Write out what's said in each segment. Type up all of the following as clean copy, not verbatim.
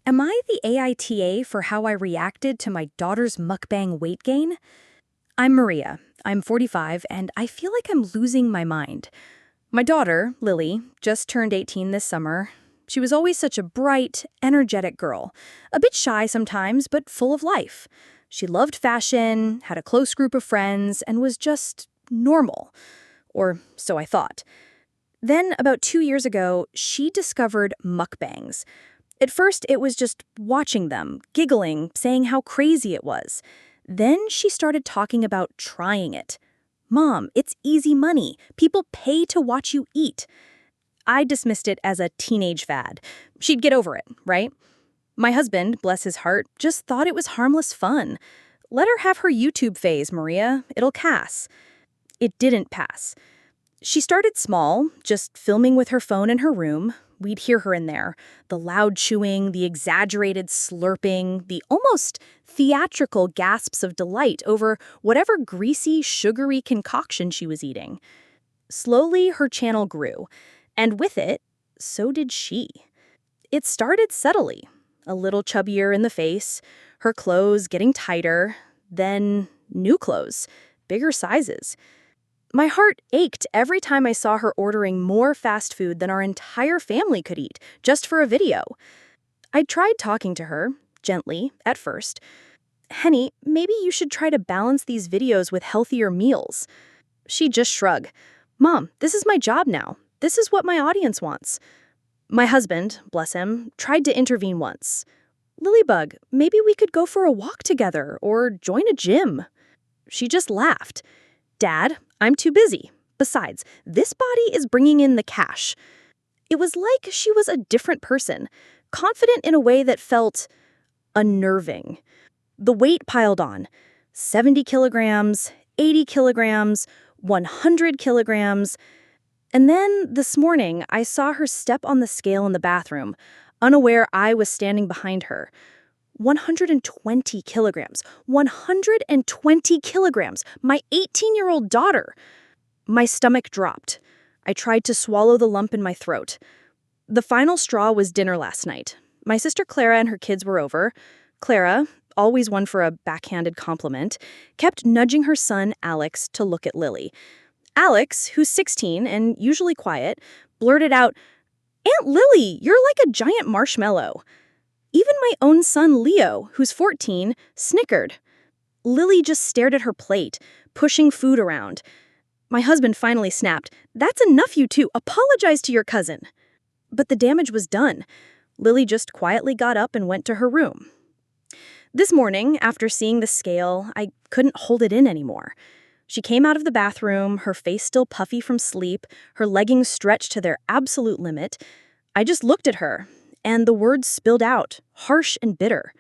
Am I the AITA for how I reacted to my daughter's mukbang weight gain? I'm Maria. I'm 45, and I feel like I'm losing my mind. My daughter, Lily, just turned 18 this summer. She was always such a bright, energetic girl. A bit shy sometimes, but full of life. She loved fashion, had a close group of friends, and was just normal. Or so I thought. Then, about 2 years ago, she discovered mukbangs. At first, it was just watching them, giggling, saying how crazy it was. Then she started talking about trying it. Mom, it's easy money. People pay to watch you eat. I dismissed it as a teenage fad. She'd get over it, right? My husband, bless his heart, just thought it was harmless fun. Let her have her YouTube phase, Maria. It'll pass. It didn't pass. She started small, just filming with her phone in her room. We'd hear her in there. The loud chewing, the exaggerated slurping, the almost theatrical gasps of delight over whatever greasy, sugary concoction she was eating. Slowly, her channel grew. And with it, so did she. It started subtly. A little chubbier in the face, her clothes getting tighter, then new clothes, bigger sizes. My heart ached every time I saw her ordering more fast food than our entire family could eat, just for a video. I tried talking to her, gently, at first. Henny, maybe you should try to balance these videos with healthier meals. She'd just shrug. Mom, this is my job now. This is what my audience wants. My husband, bless him, tried to intervene once. Lilybug, maybe we could go for a walk together or join a gym. She just laughed. Dad, I'm too busy. Besides, this body is bringing in the cash. It was like she was a different person, confident in a way that felt unnerving. The weight piled on. 70 kilograms, 80 kilograms, 100 kilograms. And then this morning, I saw her step on the scale in the bathroom, unaware I was standing behind her. 120 kilograms. 120 kilograms. My 18-year-old daughter. My stomach dropped. I tried to swallow the lump in my throat. The final straw was dinner last night. My sister Clara and her kids were over. Clara, always one for a backhanded compliment, kept nudging her son, Alex, to look at Lily. Alex, who's 16 and usually quiet, blurted out, Aunt Lily, you're like a giant marshmallow. Even my own son, Leo, who's 14, snickered. Lily just stared at her plate, pushing food around. My husband finally snapped, That's enough, you two. Apologize to your cousin. But the damage was done. Lily just quietly got up and went to her room. This morning, after seeing the scale, I couldn't hold it in anymore. She came out of the bathroom, her face still puffy from sleep, her leggings stretched to their absolute limit. I just looked at her. And the words spilled out, harsh and bitter.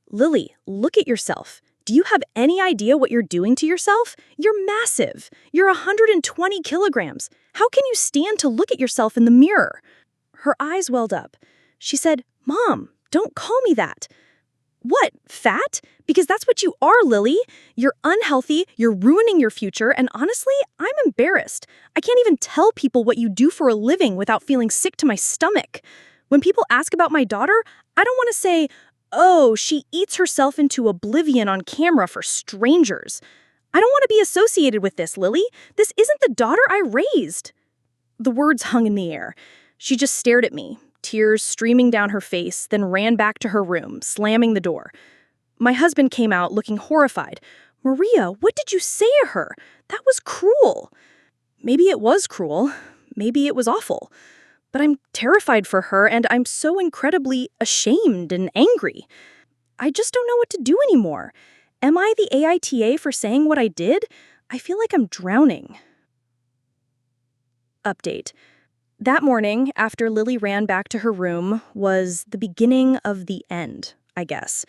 Lily, look at yourself. Do you have any idea what you're doing to yourself? You're massive. You're 120 kilograms. How can you stand to look at yourself in the mirror? Her eyes welled up. She said, Mom, don't call me that. What, fat? Because that's what you are, Lily. You're unhealthy, you're ruining your future, and honestly, I'm embarrassed. I can't even tell people what you do for a living without feeling sick to my stomach. When people ask about my daughter, I don't want to say, oh, she eats herself into oblivion on camera for strangers. I don't want to be associated with this, Lily. This isn't the daughter I raised. The words hung in the air. She just stared at me, tears streaming down her face, then ran back to her room, slamming the door. My husband came out looking horrified. Maria, what did you say to her? That was cruel. Maybe it was cruel. Maybe it was awful. But I'm terrified for her, and I'm so incredibly ashamed and angry. I just don't know what to do anymore. Am I the AITA for saying what I did? I feel like I'm drowning. Update. That morning, after Lily ran back to her room, was the beginning of the end, I guess.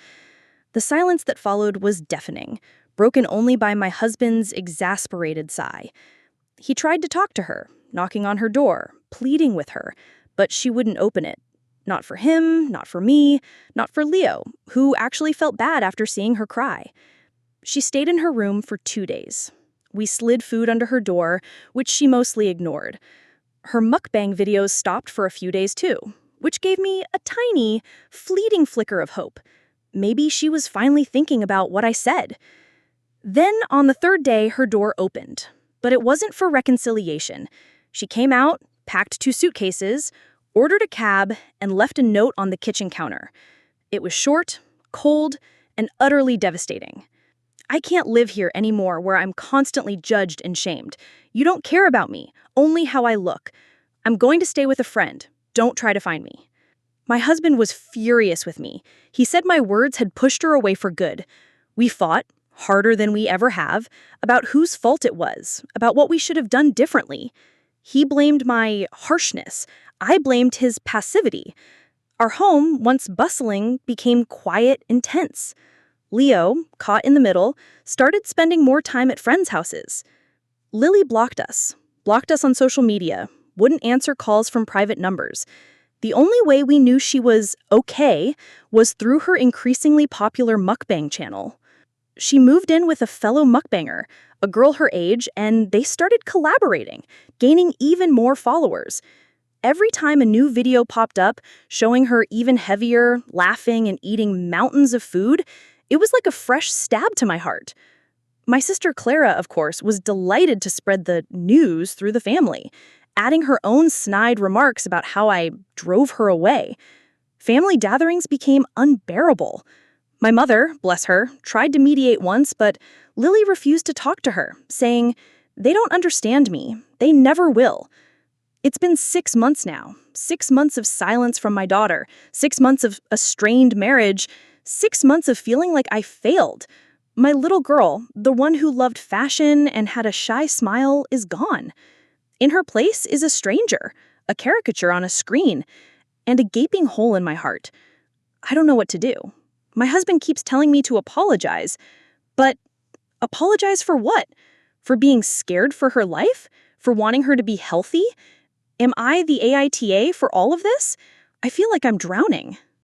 The silence that followed was deafening, broken only by my husband's exasperated sigh. He tried to talk to her, knocking on her door, pleading with her, but she wouldn't open it. Not for him, not for me, not for Leo, who actually felt bad after seeing her cry. She stayed in her room for 2 days. We slid food under her door, which she mostly ignored. Her mukbang videos stopped for a few days too. which gave me a tiny, fleeting flicker of hope. Maybe she was finally thinking about what I said. Then, on the third day, her door opened. But it wasn't for reconciliation. She came out, packed 2 suitcases, ordered a cab, and left a note on the kitchen counter. It was short, cold, and utterly devastating. I can't live here anymore where I'm constantly judged and shamed. You don't care about me, only how I look. I'm going to stay with a friend. Don't try to find me. My husband was furious with me. He said my words had pushed her away for good. We fought, harder than we ever have, about whose fault it was, about what we should have done differently. He blamed my harshness. I blamed his passivity. Our home, once bustling, became quiet and tense. Leo, caught in the middle, started spending more time at friends' houses. Lily blocked us on social media, wouldn't answer calls from private numbers. The only way we knew she was okay was through her increasingly popular mukbang channel. She moved in with a fellow mukbanger, a girl her age, and they started collaborating, gaining even more followers. Every time a new video popped up, showing her even heavier, laughing and eating mountains of food, it was like a fresh stab to my heart. My sister Clara, of course, was delighted to spread the news through the family, adding her own snide remarks about how I drove her away. Family gatherings became unbearable. My mother, bless her, tried to mediate once, but Lily refused to talk to her, saying, "They don't understand me. They never will." It's been 6 months now. 6 months of silence from my daughter. 6 months of a strained marriage. 6 months of feeling like I failed. My little girl, the one who loved fashion and had a shy smile, is gone. In her place is a stranger, a caricature on a screen, and a gaping hole in my heart. I don't know what to do. My husband keeps telling me to apologize. But apologize for what? For being scared for her life? For wanting her to be healthy? Am I the AITA for all of this? I feel like I'm drowning.